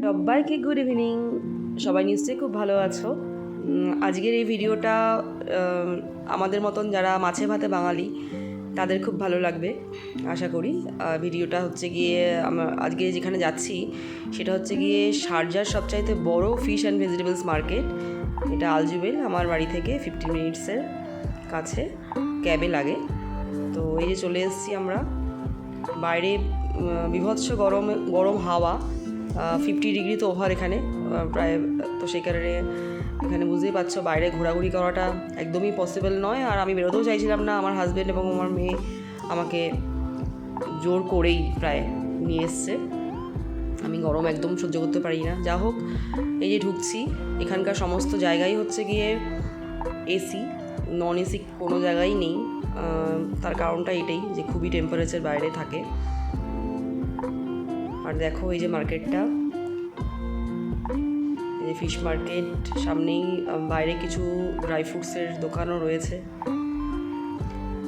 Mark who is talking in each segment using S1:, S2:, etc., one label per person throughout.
S1: সবাইকে good evening. সবাই নিশ্চয়ই খুব ভালো আছো। আজকের এই ভিডিওটা আমাদের মতন যারা মাছে ভাতে বাঙালি তাদের খুব ভালো লাগবে আশা করি। ভিডিওটা হচ্ছে গিয়ে আমরা আজকে যেখানে যাচ্ছি সেটা হচ্ছে গিয়ে শারজার সবচাইতে বড় ফিশ অ্যান্ড ভেজিটেবলস মার্কেট। এটা আল জুবেল আমার বাড়ি থেকে 15 মিনিটসের কাছে, ক্যাবে লাগে। তো এই যে চলে এসেছি আমরা। বাইরে বিভৎস গরম হাওয়া, 50 ডিগ্রি তো ওভার এখানে প্রায়। তো সেই কারণে এখানে বুঝতেই পারছো বাইরে ঘোরাঘুরি করাটা একদমই পসিবল নয়। আর আমি বেরোতেও চাইছিলাম না, আমার হাজব্যান্ড এবং আমার মেয়ে আমাকে জোর করেই প্রায় নিয়ে এসছে। আমি গরম একদম সহ্য করতে পারি না। যা হোক, এই যে ঢুকছি, এখানকার সমস্ত জায়গায় হচ্ছে গিয়ে এসি, নন এসি কোনো জায়গায় নেই। তার কারণটা এটাই যে খুবই টেম্পারেচার বাইরে থাকে। আর দেখো এই যে মার্কেটটা, এই যে ফিশ মার্কেট, সামনেই বাইরে কিছু ড্রাই ফ্রুটসের দোকানও রয়েছে।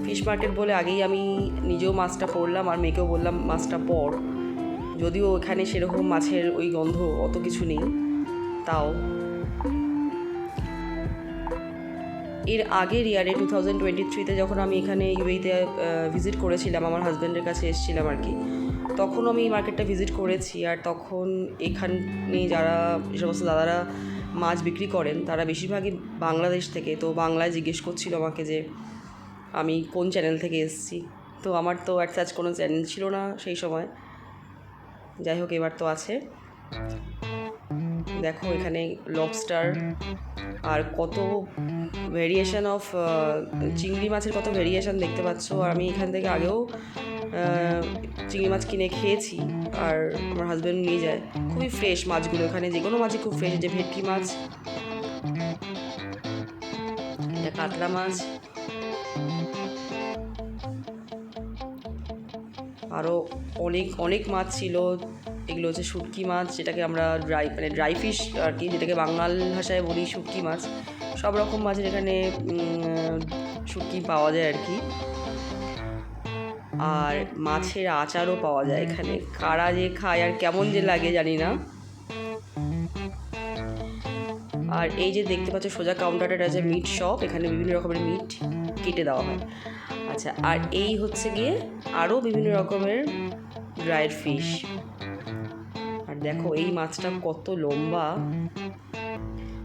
S1: ফিশ মার্কেট বলে আগেই আমি নিজেও মাছটা পরলাম আর মেয়েকেও বললাম মাছটা পর, যদিও এখানে সেরকম মাছের ওই গন্ধ অত কিছু নেই। তাও এর আগের ইয়ারে 2023-তে যখন আমি এখানে ইউএইতে ভিজিট করেছিলাম, আমার হাজব্যান্ডের কাছে এসেছিলাম আর কি, তখন আমি এই মার্কেটটা ভিজিট করেছি। আর তখন এখানে যারা যে সমস্ত দাদারা মাছ বিক্রি করেন তারা বেশিরভাগই বাংলাদেশ থেকে। তো বাংলায় জিজ্ঞেস করছিল আমাকে যে আমি কোন চ্যানেল থেকে এসেছি। তো আমার তো অ্যাজ কোনো চ্যানেল ছিল না সেই সময়। যাই হোক, এবার তো আছে। দেখো এখানে লবস্টার আর কত ভেরিয়েশন অফ চিংড়ি মাছের কত ভেরিয়েশন দেখতে পাচ্ছ। আর আমি এখান থেকে আগেও চিংড়ি মাছ কিনে খেয়েছি, আর আমার হাজব্যান্ড নিয়ে যায়। খুবই ফ্রেশ মাছগুলো, এখানে যে কোনো মাছই খুব ফ্রেশ। যে ভেটকি মাছ, এটা কাতলা মাছ, আরও অনেক অনেক মাছ ছিল। এগুলো হচ্ছে শুটকি মাছ, যেটাকে আমরা ড্রাই ফিশ আর কি, যেটাকে বাঙাল ভাষায় বলি শুটকি মাছ। সব রকম মাছের এখানে শুটকি পাওয়া যায় আর কি। আর মাছের আচারও পাওয়া যায় এখানে। কারা যে খায় আর কেমন যে লাগে জানি না। আর এই যে দেখতে পাচ্ছ সোজা কাউন্টারটা, এটা হচ্ছে মিট শপ। এখানে বিভিন্ন রকমের মিট কেটে দেওয়া হয়। আচ্ছা, আর এই হচ্ছে গিয়ে আরও বিভিন্ন রকমের ড্রাইড ফিশ। আর দেখো এই মাছটা কত লম্বা।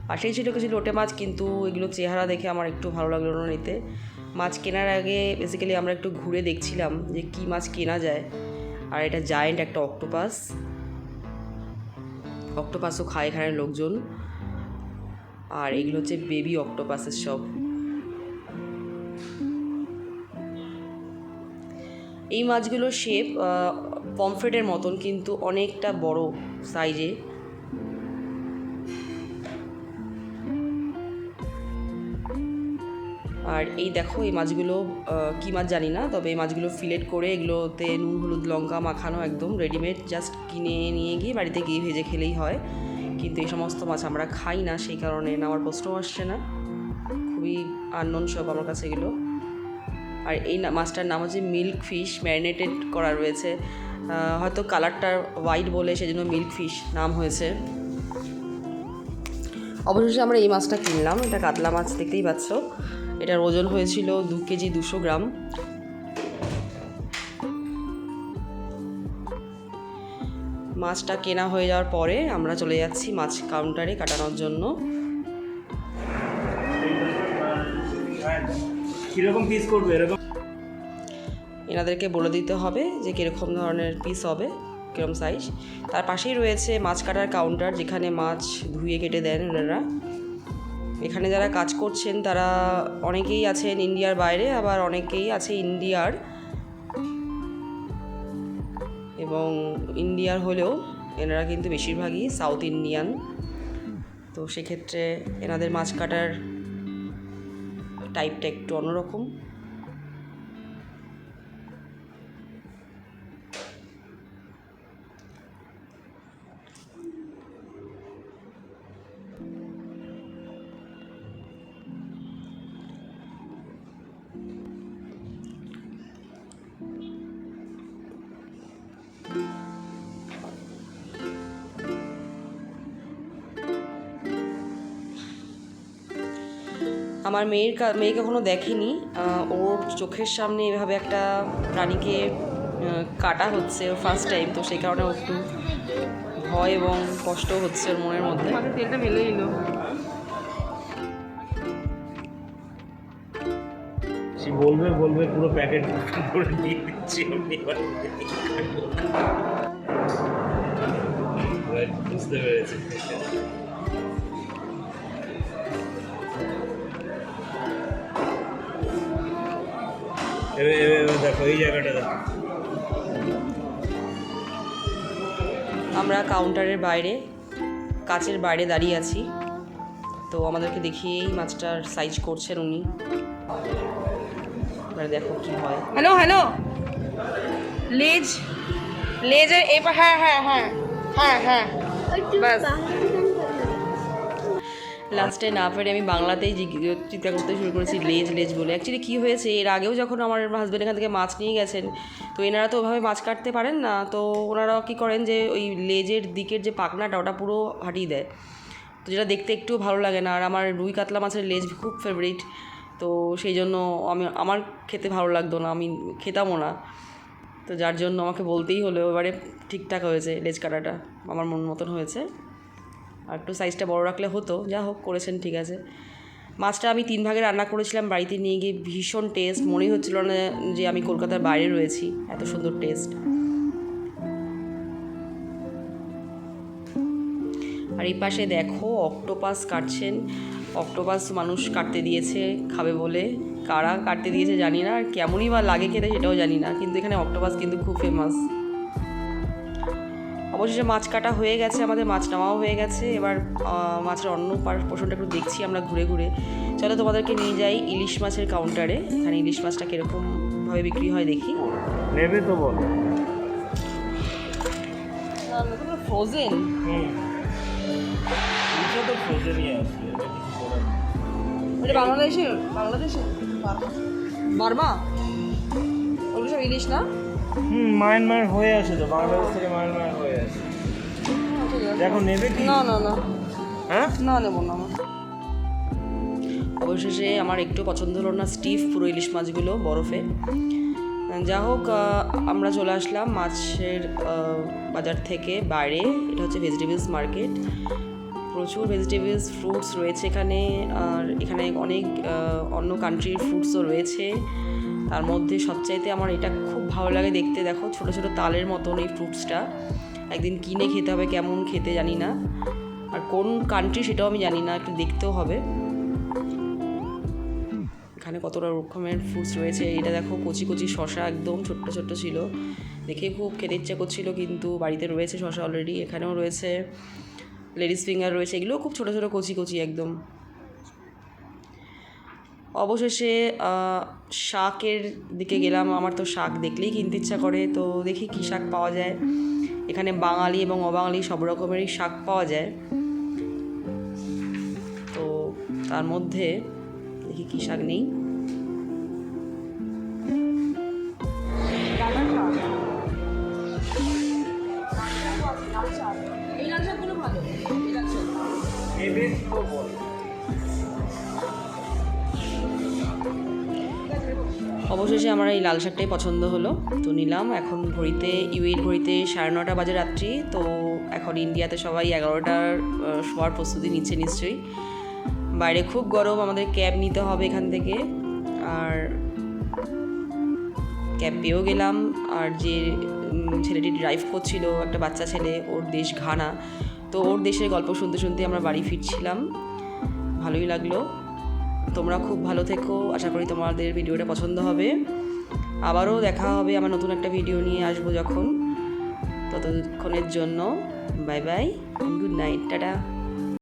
S1: পাশেই ছিল কিছু লোটে মাছ, কিন্তু এগুলো চেহারা দেখে আমার একটু ভালো লাগলো না নিতে। মাছ কেনার আগে বেসিক্যালি আমরা একটু ঘুরে দেখছিলাম যে কী মাছ কেনা যায়। আর এটা জায়েন্ট একটা অক্টোপাসও খায় এখানের লোকজন। আর এগুলো হচ্ছে বেবি অক্টোপাসের সব। এই মাছগুলোর শেপ পমফ্রেটের মতন, কিন্তু অনেকটা বড় সাইজে। আর এই দেখো এই মাছগুলো কী মাছ জানি না, তবে এই মাছগুলো ফিলেট করে এগুলোতে নুন হলুদ লঙ্কা মাখানো, একদম রেডিমেড, জাস্ট কিনে নিয়ে গিয়ে বাড়িতে গিয়ে ভেজে খেলেই হয়। কিন্তু এই সমস্ত মাছ আমরা খাই না, সেই কারণে আমার প্রশ্নও আসছে না। খুবই আননোন সব আমার কাছে এগুলো। আর এই মাছটার নাম হচ্ছে মিল্ক ফিশ, ম্যারিনেটেড করা রয়েছে। হয়তো কালারটা হোয়াইট বলে সেজন্য মিল্ক ফিশ নাম হয়েছে। অবশেষে আমরা এই মাছটা কিনলাম। এটা কাতলা মাছ, দেখতেই পাচ্ছ। এটার ওজন হয়েছিল 2 কেজি 200 গ্রাম। মাছটা কেনা হয়ে যাওয়ার পরে আমরা চলে যাচ্ছি মাছ কাউন্টারে কাটানোর জন্য।
S2: কীরকম পিস করবে এরকম
S1: এনাদেরকে বলে দিতে হবে যে কীরকম ধরনের পিস হবে, কীরকম সাইজ। তার পাশেই রয়েছে মাছ কাটার কাউন্টার, যেখানে মাছ ধুয়ে কেটে দেন ওনারা। এখানে যারা কাজ করছেন তারা অনেকেই আছেন ইন্ডিয়ার বাইরে, আবার অনেকেই আছে ইন্ডিয়ার, এবং ইন্ডিয়ার হলেও এনারা কিন্তু বেশিরভাগই সাউথ ইন্ডিয়ান। তো সেক্ষেত্রে এনাদের মাছ কাটার টাইপটা একটু অন্যরকম। আমার মেয়ে কখনো দেখেনি, ওর চোখের সামনে এভাবে একটা প্রাণীকে কাটা হচ্ছে ফার্স্ট টাইম, তো সেই কারণে একটু ভয় এবং কষ্ট হচ্ছে ওর মনের মধ্যে।
S3: তেলটা মেলে এলো।
S2: সে বলবে পুরো প্যাকেট করে দিয়ে দিচ্ছি আমি বুঝতে পেরেছি। এবার দেখো এই জায়গাটা দেখো।
S1: আমরা কাউন্টারের বাইরে, কাচের বাইরে দাঁড়িয়ে আছি, তো আমাদেরকে দেখিয়েই মাছটার সাইজ করছেন উনি। এবার দেখো কি হয়।
S3: হ্যালো হ্যালো, লেজের এবার, হ্যাঁ হ্যাঁ হ্যাঁ হ্যাঁ হ্যাঁ, ব্যাস।
S1: লাস্টে না পেরে আমি বাংলাতেই চিন্তা করতে শুরু করেছি লেজ বলে। অ্যাকচুয়ালি কী হয়েছে, এর আগেও যখন আমার হাজব্যান্ড এখান থেকে মাছ নিয়ে গেছেন, তো এনারা তো ওভাবে মাছ কাটতে পারেন না, তো ওনারা কী করেন যে ওই লেজের দিকের যে পাখনাটা ওটা পুরো হাঁটিয়ে দেয়, তো যেটা দেখতে একটু ভালো লাগে না। আর আমার রুই কাতলা মাছের লেজ খুব ফেভারিট, তো সেই জন্য আমার খেতে ভালো লাগতো না, আমি খেতামও না, তো যার জন্য আমাকে বলতেই হলো। এবারে ঠিকঠাক হয়েছে, লেজ কাটাটা আমার মন মতন হয়েছে। আর একটু সাইজটা বড় রাখলে হতো, যা হোক করেছেন, ঠিক আছে। মাছটা আমি 3 ভাগে রান্না করেছিলাম বাড়িতে নিয়ে গিয়ে, ভীষণ টেস্ট, মনেই হচ্ছিল না যে আমি কলকাতার বাইরে রয়েছি, এত সুন্দর টেস্ট। আর এই পাশে দেখো অক্টোপাস কাটছেন। অক্টোপাস মানুষ কাটতে দিয়েছে খাবে বলে, কারা কাটতে দিয়েছে জানি না, আর কেমনই বা লাগে খেতে সেটাও জানি না, কিন্তু এখানে অক্টোপাস কিন্তু খুব ফেমাস। অবশেষে মাছ কাটা হয়ে গেছে, আমাদের মাছ নেওয়াও হয়ে গেছে। এবার মাছের অন্য পোর্শনটা একটু দেখছি আমরা ঘুরে ঘুরে। চলো তোমাদেরকে নিয়ে যাই ইলিশ মাছের কাউন্টারে, এখানে ইলিশ মাছটা কীরকমভাবে বিক্রি হয় দেখি।
S2: নেবে তো বলো।
S1: ফ্রোজেন,
S2: তো ফ্রোজেনই আসবে।
S1: এটা বাংলাদেশে বার্মা, ওগুলো সব ইলিশ না?
S2: মায়ানমার হয়ে আসে তো, বাংলাদেশ থেকে মায়ানমার হয়ে আসে। দেখো নেবে কি?
S1: না না না,
S2: হ্যাঁ
S1: না নেবো না আমার। অবশেষে আমার একটু পছন্দ হলো না স্টিফ পুরো ইলিশ মাছগুলো বরফে। যা হোক, আমরা চলে আসলাম মাছের বাজার থেকে বাইরে। এটা হচ্ছে ভেজিটেবলস মার্কেট, প্রচুর ভেজিটেবলস ফ্রুটস রয়েছে এখানে, আর এখানে অনেক অন্য কান্ট্রির ফ্রুটসও রয়েছে। তার মধ্যে সবচাইতে আমার এটা খুব ভালো লাগে দেখতে, দেখো ছোটো ছোটো তালের মতন এই ফ্রুটসটা। একদিন কিনে খেতে হবে, কেমন খেতে জানি না, আর কোন কান্ট্রি সেটাও আমি জানি না, একটু দেখতেও হবে। এখানে কতটা রকমের ফ্রুটস রয়েছে। এটা দেখো কচি কচি শশা, একদম ছোট্ট ছোট্ট ছিল, দেখে খুব খেতে ইচ্ছা করছিল, কিন্তু বাড়িতে রয়েছে শশা অলরেডি। এখানেও রয়েছে লেডিস ফিঙ্গার রয়েছে, এগুলোও খুব ছোটো ছোটো কচি কচি একদম। অবশেষে শাকের দিকে গেলাম, আমার তো শাক দেখলেই কিনতে ইচ্ছা করে, তো দেখি কী শাক পাওয়া যায়। এখানে বাঙালি এবং অবাঙালি সব রকমেরই শাক পাওয়া যায়, তো তার মধ্যে দেখি কী শাক নেই।
S2: নেবে তো বলো।
S1: অবশেষে আমার এই লাল শাকটাই পছন্দ হলো, তো নিলাম। এখন ঘড়িতে ইউএর ঘড়িতে 9:30 বাজে রাত্রি, তো এখন ইন্ডিয়াতে সবাই 11টার শোয়ার প্রস্তুতি নিচ্ছে নিশ্চয়ই। বাইরে খুব গরম, আমাদের ক্যাব নিতে হবে এখান থেকে, আর ক্যাব পেয়েও গেলাম। আর যে ছেলেটি ড্রাইভ করছিল, একটা বাচ্চা ছেলে, ওর দেশ ঘানা, তো ওর দেশের গল্প শুনতে শুনতে আমরা বাড়ি ফিরছিলাম, ভালোই লাগলো। তোমরা খুব ভালো থেকো, আশা করি তোমাদের ভিডিওটা পছন্দ হবে। আবারও দেখা হবে, আমার নতুন একটা ভিডিও নিয়ে আসবো যখন, ততক্ষণের জন্য bye bye, good night, tata.